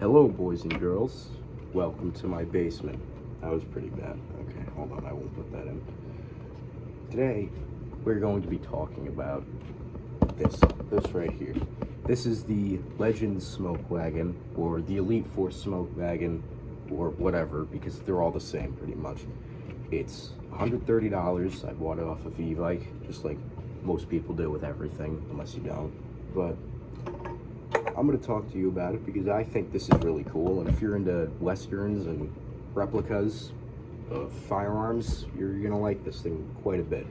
Hello, boys and girls. Welcome to my basement. That was pretty bad. Okay, hold on, I won't put that in. Today, we're going to be talking about this right here. This is the Legends Smoke Wagon, or the Elite Force Smoke Wagon, or whatever, because they're all the same pretty much. It's $130. I bought it off of Evike, just like most people do with everything, unless you don't. But I'm going to talk to you about it because I think this is really cool, and if you're into westerns and replicas of firearms, you're going to like this thing quite a bit.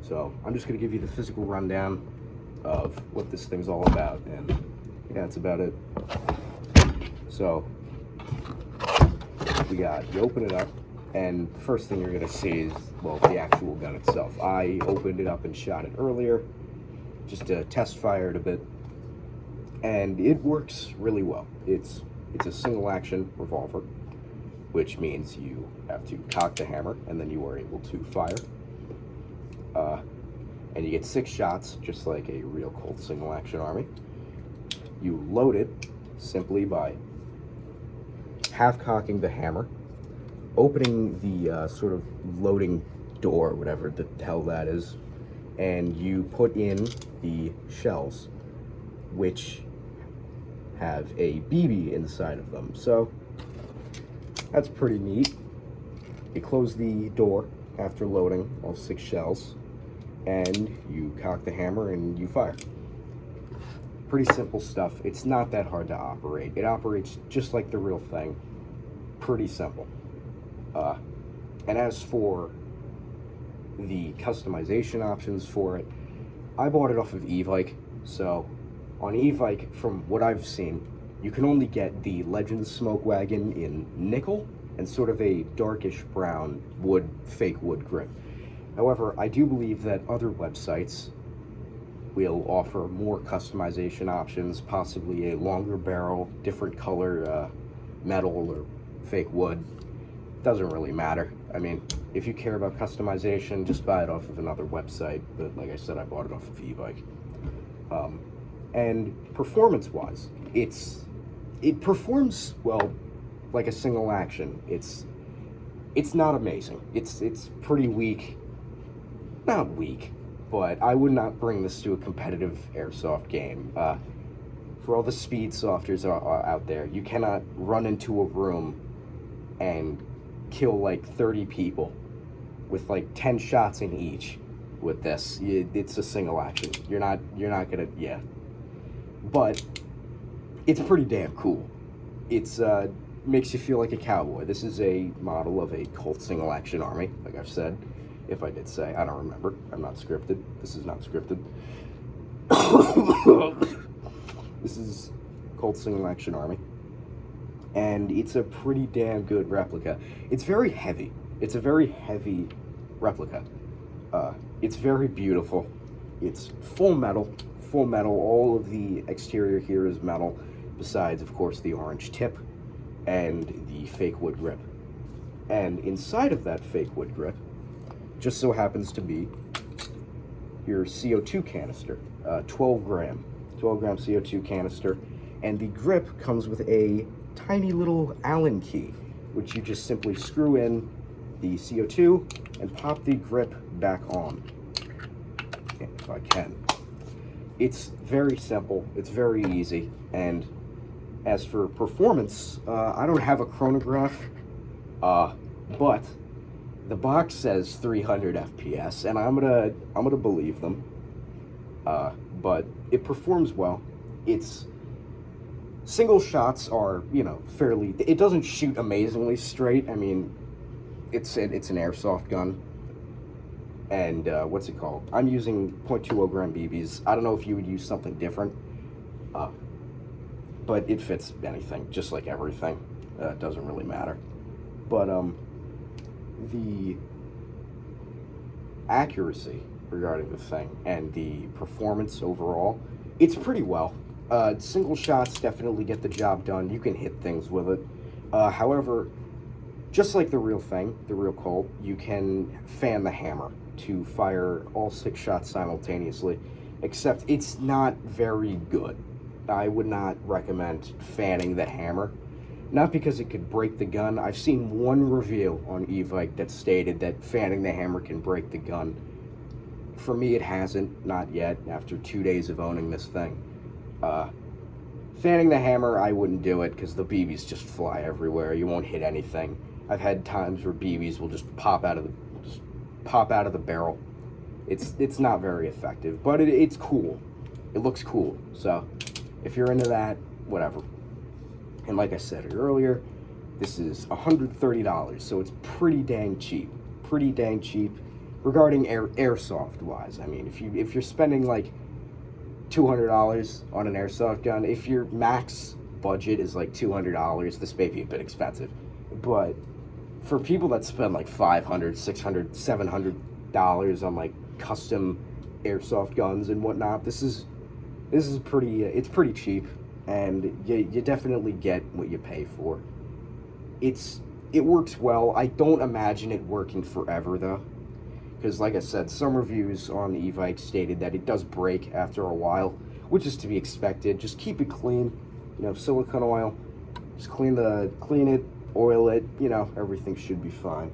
So I'm just going to give you the physical rundown of what this thing's all about, and yeah, that's about it. So you open it up, and the first thing you're going to see is, well, the actual gun itself. I opened it up and shot it earlier just to test fire it a bit, and it works really well. It's a single action revolver, which means you have to cock the hammer and then you are able to fire. And you get 6 shots, just like a real Colt single action army. You load it simply by half cocking the hammer, opening the sort of loading door, whatever the hell that is, and you put in the shells, which have a BB inside of them. So that's pretty neat. You close the door after loading all 6 shells, and you cock the hammer and you fire. Pretty simple stuff. It's not that hard to operate. It operates just like the real thing. Pretty simple. And as for the customization options for it, I bought it off of Evike. So on Evike, from what I've seen, you can only get the Legends Smoke Wagon in nickel and sort of a darkish brown fake wood grip. However, I do believe that other websites will offer more customization options, possibly a longer barrel, different color metal or fake wood. Doesn't really matter. I mean, if you care about customization, just buy it off of another website. But like I said, I bought it off of Evike. And performance-wise, it performs well, like a single action. It's not amazing. It's pretty weak. Not weak, but I would not bring this to a competitive airsoft game. For all the speed softers out there, you cannot run into a room and kill like 30 people with like 10 shots in each with this. It's a single action. You're not gonna, yeah. But it's pretty damn cool. It's makes you feel like a cowboy. This is a model of a Colt single action army, like I've said. If I did say, I don't remember. I'm not scripted. This is not scripted. This is Colt single action army, and it's a pretty damn good replica. It's very heavy. It's a very heavy replica. It's very beautiful. It's full metal. Full metal. All of the exterior here is metal, besides, of course, the orange tip and the fake wood grip. And inside of that fake wood grip just so happens to be your CO2 canister, 12 gram CO2 canister, and the grip comes with a tiny little Allen key, which you just simply screw in the CO2 and pop the grip back on, if I can. It's very simple, it's very easy, and as for performance, I don't have a chronograph, but the box says 300 FPS, and I'm gonna believe them. But it performs well. Its single shots are, fairly. It doesn't shoot amazingly straight. I mean, it's an airsoft gun. And what's it called? I'm using .20 gram BBs. I don't know if you would use something different. But it fits anything, just like everything. It doesn't really matter. But the accuracy regarding the thing and the performance overall, it's pretty well. Single shots definitely get the job done. You can hit things with it. However, just like the real thing, the real Colt, you can fan the hammer to fire all 6 shots simultaneously, except it's not very good. I would not recommend fanning the hammer. Not because it could break the gun. I've seen one review on Evike that stated that fanning the hammer can break the gun. For me, it hasn't, not yet, after 2 days of owning this thing. Fanning the hammer, I wouldn't do it because the BBs just fly everywhere. You won't hit anything. I've had times where BBs will just pop out of the barrel. It's not very effective, but it's cool. It looks cool. So if you're into that, whatever. And like I said earlier, this is $130, so it's pretty dang cheap. Pretty dang cheap. Regarding airsoft wise, I mean, if you're spending like $200 on an airsoft gun, if your max budget is like $200, this may be a bit expensive. But for people that spend like $500, $600, $700 on like custom airsoft guns and whatnot, this is pretty. It's pretty cheap, and you definitely get what you pay for. It works well. I don't imagine it working forever though. Because, like I said, some reviews on Evike stated that it does break after a while, which is to be expected. Just keep it clean, silicone oil. Just clean it, oil it. Everything should be fine.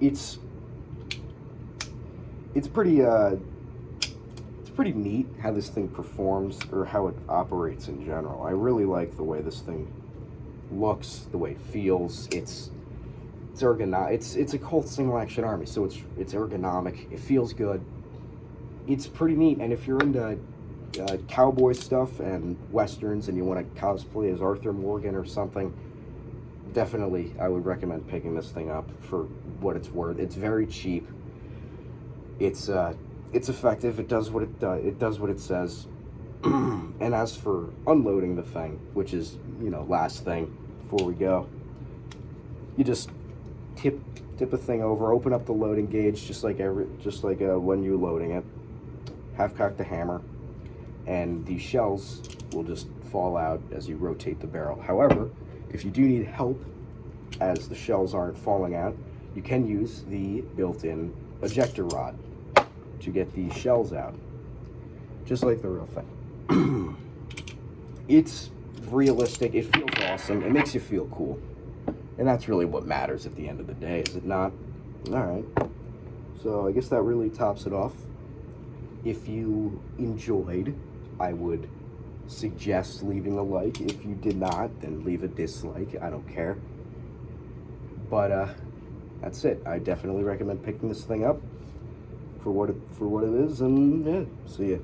It's pretty neat how this thing performs, or how it operates in general. I really like the way this thing looks, the way it feels. It's ergonomic. It's a Colt single action army, so it's ergonomic. It feels good. It's pretty neat. And if you're into cowboy stuff and westerns, and you want to cosplay as Arthur Morgan or something, definitely I would recommend picking this thing up for what it's worth. It's very cheap. It's effective. It does what it does what it says. And as for unloading the thing, which is last thing before we go, you just tip a thing over, open up the loading gauge just like when you're loading it, half cock the hammer, and the shells will just fall out as you rotate the barrel. However, if you do need help as the shells aren't falling out, you can use the built-in ejector rod to get the shells out, just like the real thing. It's realistic. It feels awesome. It makes you feel cool. And that's really what matters at the end of the day, is it not? Alright. So I guess that really tops it off. If you enjoyed, I would suggest leaving a like. If you did not, then leave a dislike. I don't care. But that's it. I definitely recommend picking this thing up for what it is, and yeah, see ya.